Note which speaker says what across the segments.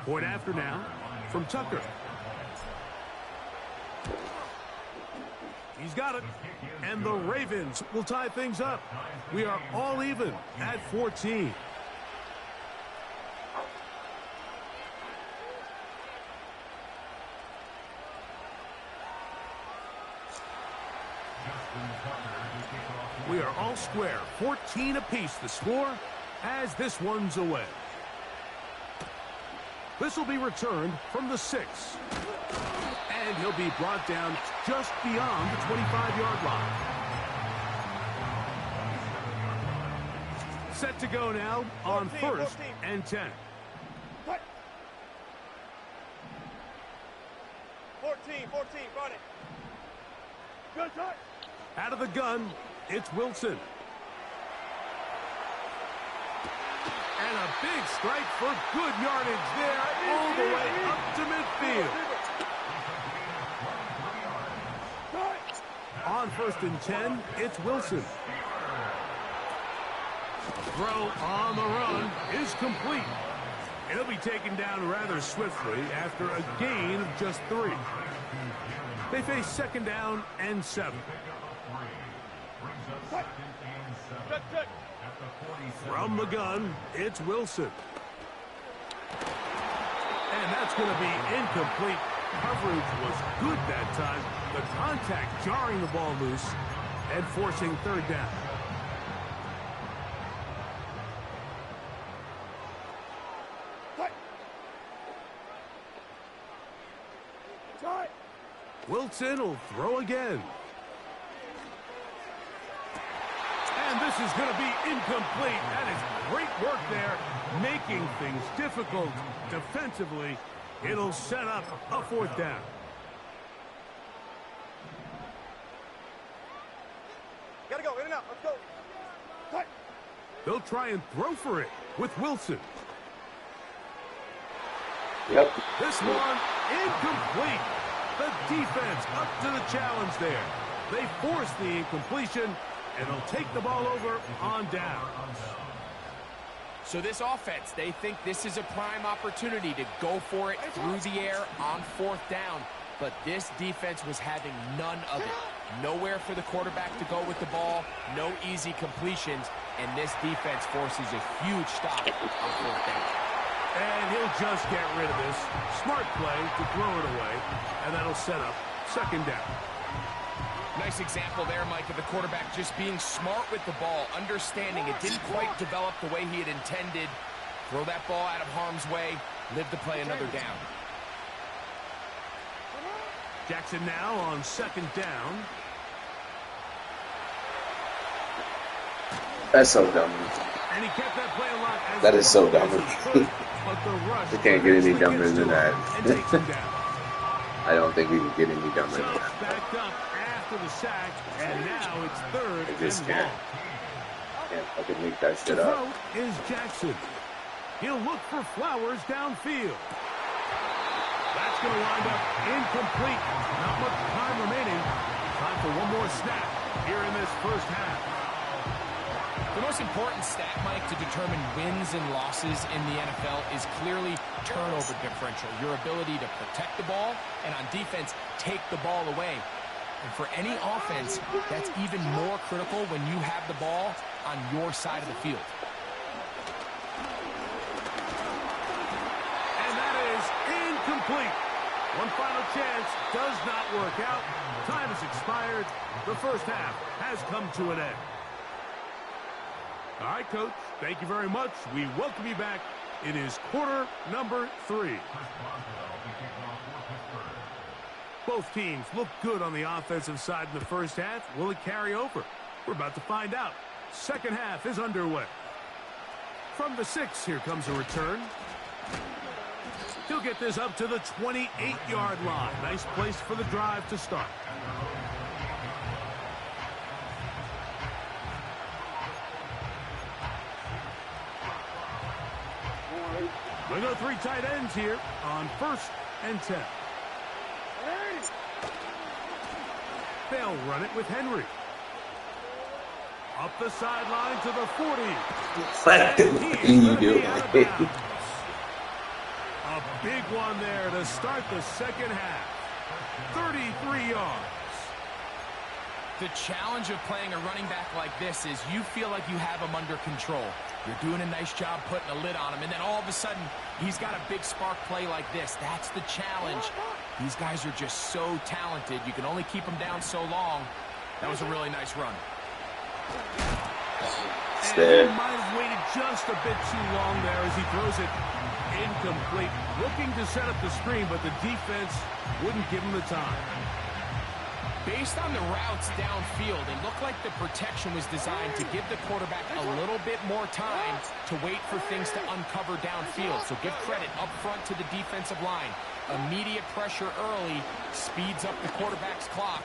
Speaker 1: Point after now from Tucker. He's got it. And the Ravens will tie things up. We are all even at 14. We are all square. 14 apiece the score as this one's away. This will be returned from the 6. And he'll be brought down just beyond the 25-yard line. Set to go now on 1st and 10.
Speaker 2: 14, run it. Good touch.
Speaker 1: Out of the gun, it's Wilson. And a big strike for good yardage there all the way up to midfield. On 1st and 10, it's Wilson. Throw on the run is complete. It'll be taken down rather swiftly after a gain of just 3. They face 2nd down and 7. From the gun, it's Wilson. And that's going to be incomplete. Coverage was good that time. The contact jarring the ball loose and forcing 3rd down. Wilson will throw again. And this is going to be incomplete. That is great work there, making things difficult defensively. It'll set up a 4th down.
Speaker 2: Gotta go, in and out, let's go. Cut.
Speaker 1: They'll try and throw for it with Wilson.
Speaker 3: Yep.
Speaker 1: This one incomplete. The defense up to the challenge there. They force the incompletion, and they'll take the ball over on down.
Speaker 4: So this offense, they think this is a prime opportunity to go for it through the air on 4th down. But this defense was having none of it. Nowhere for the quarterback to go with the ball, no easy completions, and this defense forces a huge stop on 4th down.
Speaker 1: And he'll just get rid of this. Smart play to throw it away, and that'll set up 2nd down.
Speaker 4: Nice example there, Mike, of the quarterback just being smart with the ball, understanding it didn't quite develop the way he had intended. Throw that ball out of harm's way, live to play another down.
Speaker 1: Jackson now on 2nd down.
Speaker 3: That's so dumb.
Speaker 1: And he kept that play alive.
Speaker 3: That is so dumb.
Speaker 1: You
Speaker 3: can't get any dumber than that. I don't think we can get any dumber than that.
Speaker 1: Backed up after the sack, and now it's 3rd
Speaker 3: I just
Speaker 1: and
Speaker 3: can't.
Speaker 1: long.
Speaker 3: Can't fucking make that shit
Speaker 1: The
Speaker 3: up.
Speaker 1: throw is Jackson. He'll look for Flowers downfield. That's going to wind up incomplete. Not much time remaining. Time for one more snap here in this 1st half.
Speaker 4: The most important stat, Mike, to determine wins and losses in the NFL is clearly turnover differential, your ability to protect the ball, and on defense, take the ball away. And for any offense, that's even more critical when you have the ball on your side of the field.
Speaker 1: And that is incomplete. One final chance does not work out. Time has expired. The 1st half has come to an end. All right, Coach, thank you very much. We welcome you back. It is quarter number 3. Both teams look good on the offensive side in the 1st half. Will it carry over? We're about to find out. 2nd half is underway. From the 6, here comes a return. He'll get this up to the 28-yard line. Nice place for the drive to start. We go 3 tight ends here on 1st and 10. They'll run it with Henry. Up the sideline to the 40.
Speaker 3: What are you doing?
Speaker 1: A Big one there to start the second half. 33 yards.
Speaker 4: The challenge of playing a running back like this is you feel like you have him under control. You're doing a nice job putting a lid on him, and then all of a sudden, he's got a big spark play like this. That's the challenge. These guys are just so talented. You can only keep them down so long. That was a really nice run.
Speaker 1: And he might have waited just a bit too long there as he throws it incomplete. Looking to set up the screen, but the defense wouldn't give him the time.
Speaker 4: Based on the routes downfield, it looked like the protection was designed to give the quarterback a little bit more time to wait for things to uncover downfield. So give credit up front to the defensive line. Immediate pressure early speeds up the quarterback's clock.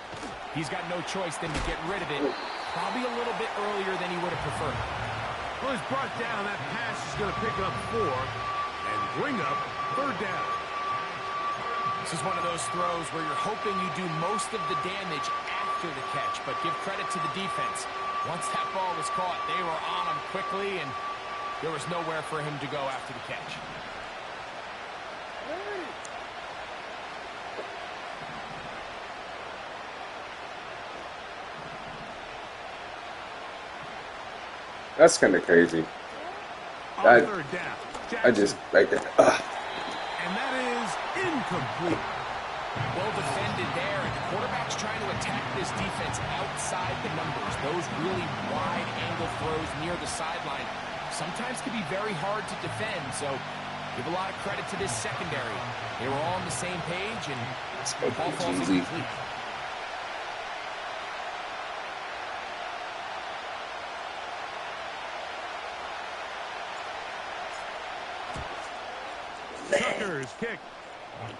Speaker 4: He's got no choice than to get rid of it, probably a little bit earlier than he would have preferred.
Speaker 1: Well, he's brought down. That pass is going to pick up 4 and bring up 3rd down.
Speaker 4: This is one of those throws where you're hoping you do most of the damage after the catch, but give credit to the defense. Once that ball was caught, they were on him quickly, and there was nowhere for him to go after the catch.
Speaker 3: That's kind of crazy. I just like that.
Speaker 1: And that is incomplete.
Speaker 4: Well defended there, and the quarterback's trying to attack this defense outside the numbers. Those really wide angle throws near the sideline sometimes can be very hard to defend, so give a lot of credit to this secondary. They were all on the same page, and the ball falls incomplete.
Speaker 1: Tucker's kick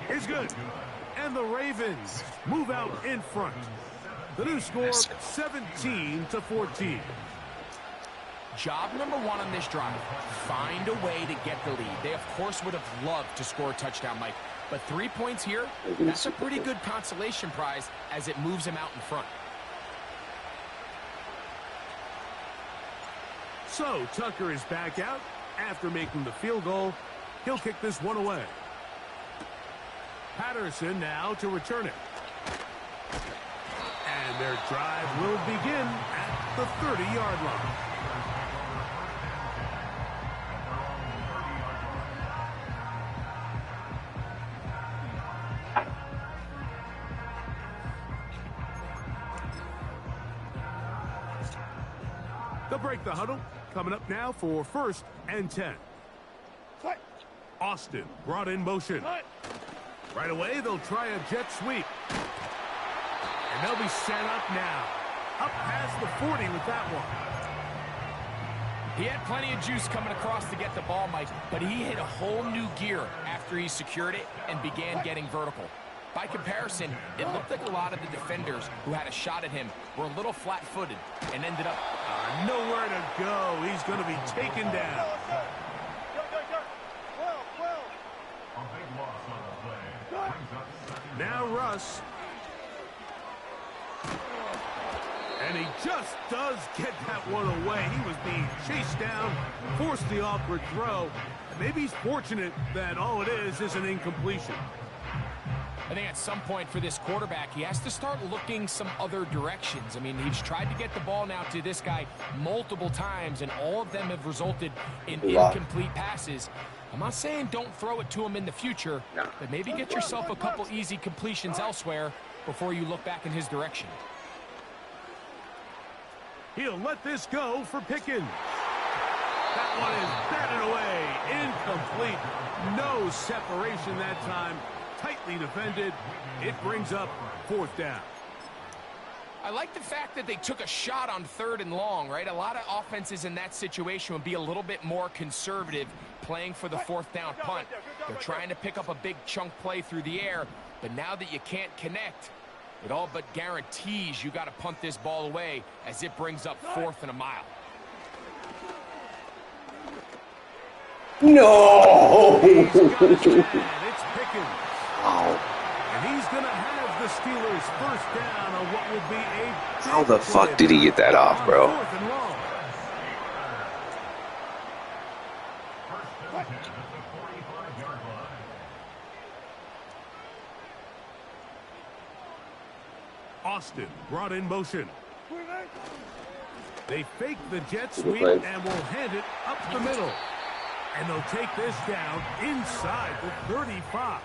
Speaker 1: is good. And the Ravens move out in front. The new score, 17-14.
Speaker 4: Job number 1 on this drive, find a way to get the lead. They, of course, would have loved to score a touchdown, Mike. But 3 points here, that's a pretty good consolation prize as it moves them out in front.
Speaker 1: So Tucker is back out after making the field goal. He'll kick this one away. Patterson now to return it. And their drive will begin at the 30-yard line. They'll break the huddle. Coming up now for 1st and 10. Austin brought in motion. Right away, they'll try a jet sweep. And they'll be set up now. Up past the 40 with that one.
Speaker 4: He had plenty of juice coming across to get the ball, Mike, but he hit a whole new gear after he secured it and began getting vertical. By comparison, it looked like a lot of the defenders who had a shot at him were a little flat-footed and ended up
Speaker 1: nowhere to go. He's going to be taken down. Now Russ. And he just does get that one away. He was being chased down, forced the awkward throw. And maybe he's fortunate that all it is an incompletion.
Speaker 4: I think at some point for this quarterback, he has to start looking some other directions. I mean, he's tried to get the ball now to this guy multiple times, and all of them have resulted in incomplete passes. I'm not saying don't throw it to him in the future, but maybe get yourself a couple easy completions elsewhere before you look back in his direction.
Speaker 1: He'll let this go for Pickens. That one is batted away. Incomplete. No separation that time. Tightly defended. It brings up 4th down.
Speaker 4: I like the fact that they took a shot on 3rd and long, right? A lot of offenses in that situation would be a little bit more conservative playing for the 4th down punt. They're trying to pick up a big chunk play through the air, but now that you can't connect, it all but guarantees you got to punt this ball away as it brings up 4th and a mile.
Speaker 3: No!
Speaker 1: It's Pickens. And he's going to have the Steelers 1st down on what will be a...
Speaker 3: How the fuck did he get that off, bro?
Speaker 1: 4th and long. Austin brought in motion. They fake the jet sweep and will hand it up the middle. And they'll take this down inside the 35.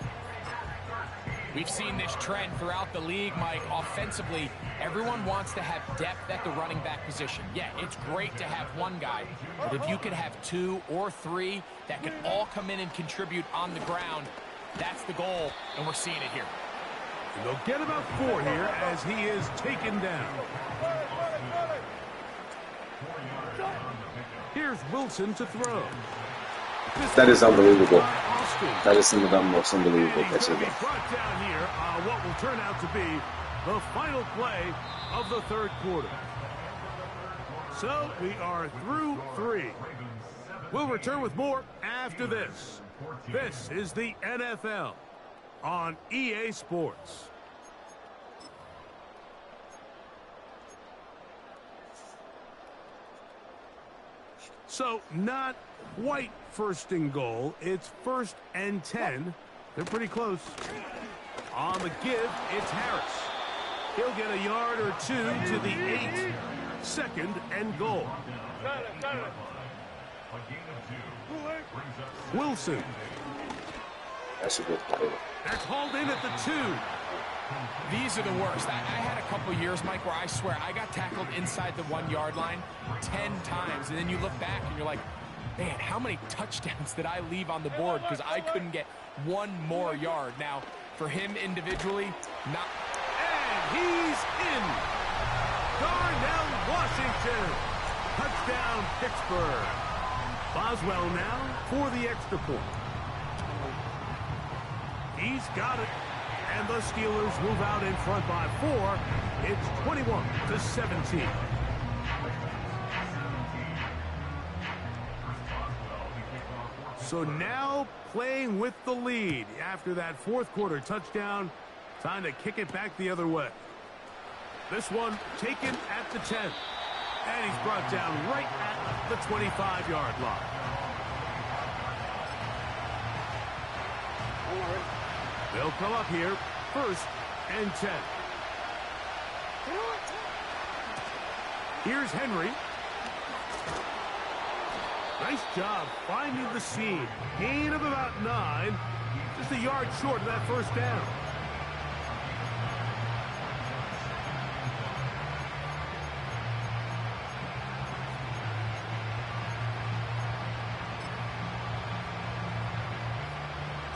Speaker 4: We've seen this trend throughout the league, Mike. Offensively, everyone wants to have depth at the running back position. Yeah, it's great to have one guy, but if you could have 2 or 3 that can all come in and contribute on the ground, that's the goal, and we're seeing it here.
Speaker 1: And they'll get about 4 here as he is taken down. Here's Wilson to throw.
Speaker 3: That is unbelievable. That is some of the most unbelievable catches.
Speaker 1: Brought down here on what will turn out to be the final play of the third quarter. So we are through 3. We'll return with more after this. This is the NFL on EA Sports. So not quite first and goal. It's 1st and 10. They're pretty close. On the give, it's Harris. He'll get a yard or 2 to the 8. 2nd and goal. Wilson.
Speaker 3: That's a good play.
Speaker 1: That's hauled in at the 2.
Speaker 4: These are the worst. I had a couple years, Mike, where I swear I got tackled inside the 1-yard line 10 times. And then you look back and you're like, man, how many touchdowns did I leave on the board because I couldn't get 1 more yard? Now, for him individually, not...
Speaker 1: And he's in. Darnell Washington. Touchdown, Pittsburgh. Boswell now for the extra point. He's got it. And the Steelers move out in front by 4. It's 21-17. So now playing with the lead after that 4th quarter touchdown. Time to kick it back the other way. This one taken at the 10. And he's brought down right at the 25-yard line. They'll come up here, 1st and 10. Here's Henry. Nice job finding the seam. Gain of about 9. Just a yard short of that 1st down.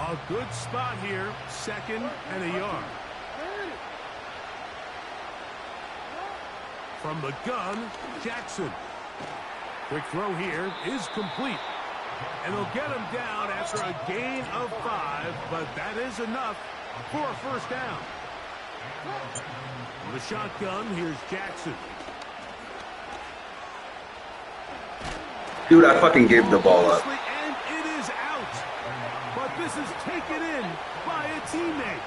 Speaker 1: A good spot here, 2nd and a yard. From the gun, Jackson. Quick throw here is complete. And they'll get him down after a gain of 5, but that is enough for a 1st down. From the shotgun, here's Jackson.
Speaker 3: Dude, I fucking gave the ball up.
Speaker 1: And it is out. But this is taken in by a teammate.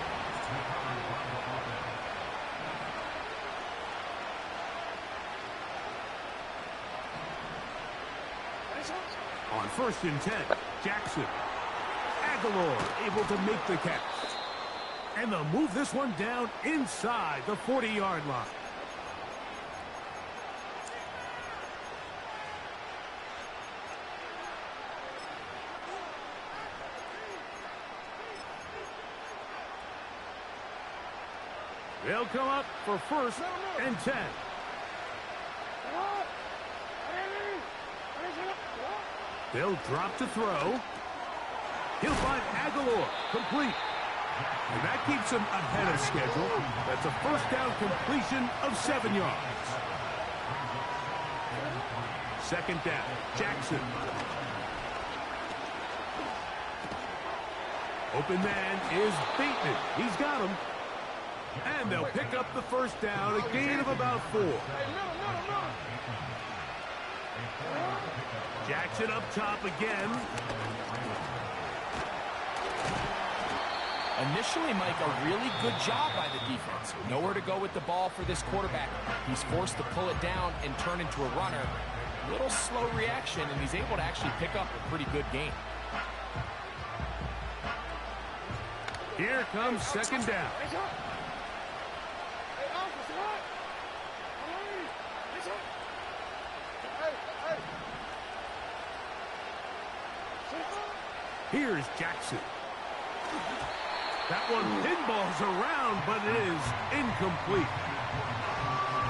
Speaker 1: On 1st and 10, Jackson. Aguilar able to make the catch. And they'll move this one down inside the 40-yard line. They'll come up for 1st and 10. They'll drop to throw. He'll find Aguilar, complete. And that keeps him ahead of schedule. That's a 1st down completion of 7 yards. 2nd down, Jackson. Open man is Bateman. He's got him. And they'll pick up the 1st down, a gain of about 4. Jackson up top again.
Speaker 4: Initially, Mike, a really good job by the defense. Nowhere to go with the ball for this quarterback. He's forced to pull it down and turn into a runner. Little slow reaction, and he's able to actually pick up a pretty good gain.
Speaker 1: Here comes 2nd down. Here's Jackson. That one pinballs around, but it is incomplete.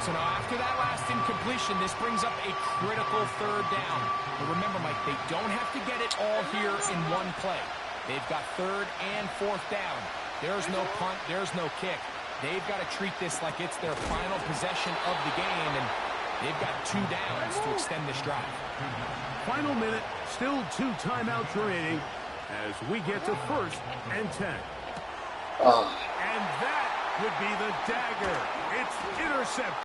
Speaker 4: So now after that last incompletion, this brings up a critical third down. But remember, Mike, they don't have to get it all here in one play. They've got third and fourth down. There's no punt, there's no kick. They've got to treat this like it's their final possession of the game, and they've got 2 downs to extend this drive.
Speaker 1: Final minute, still 2 timeouts remaining as we get to 1st and 10.
Speaker 3: Oh.
Speaker 1: And that would be the dagger. It's intercepted.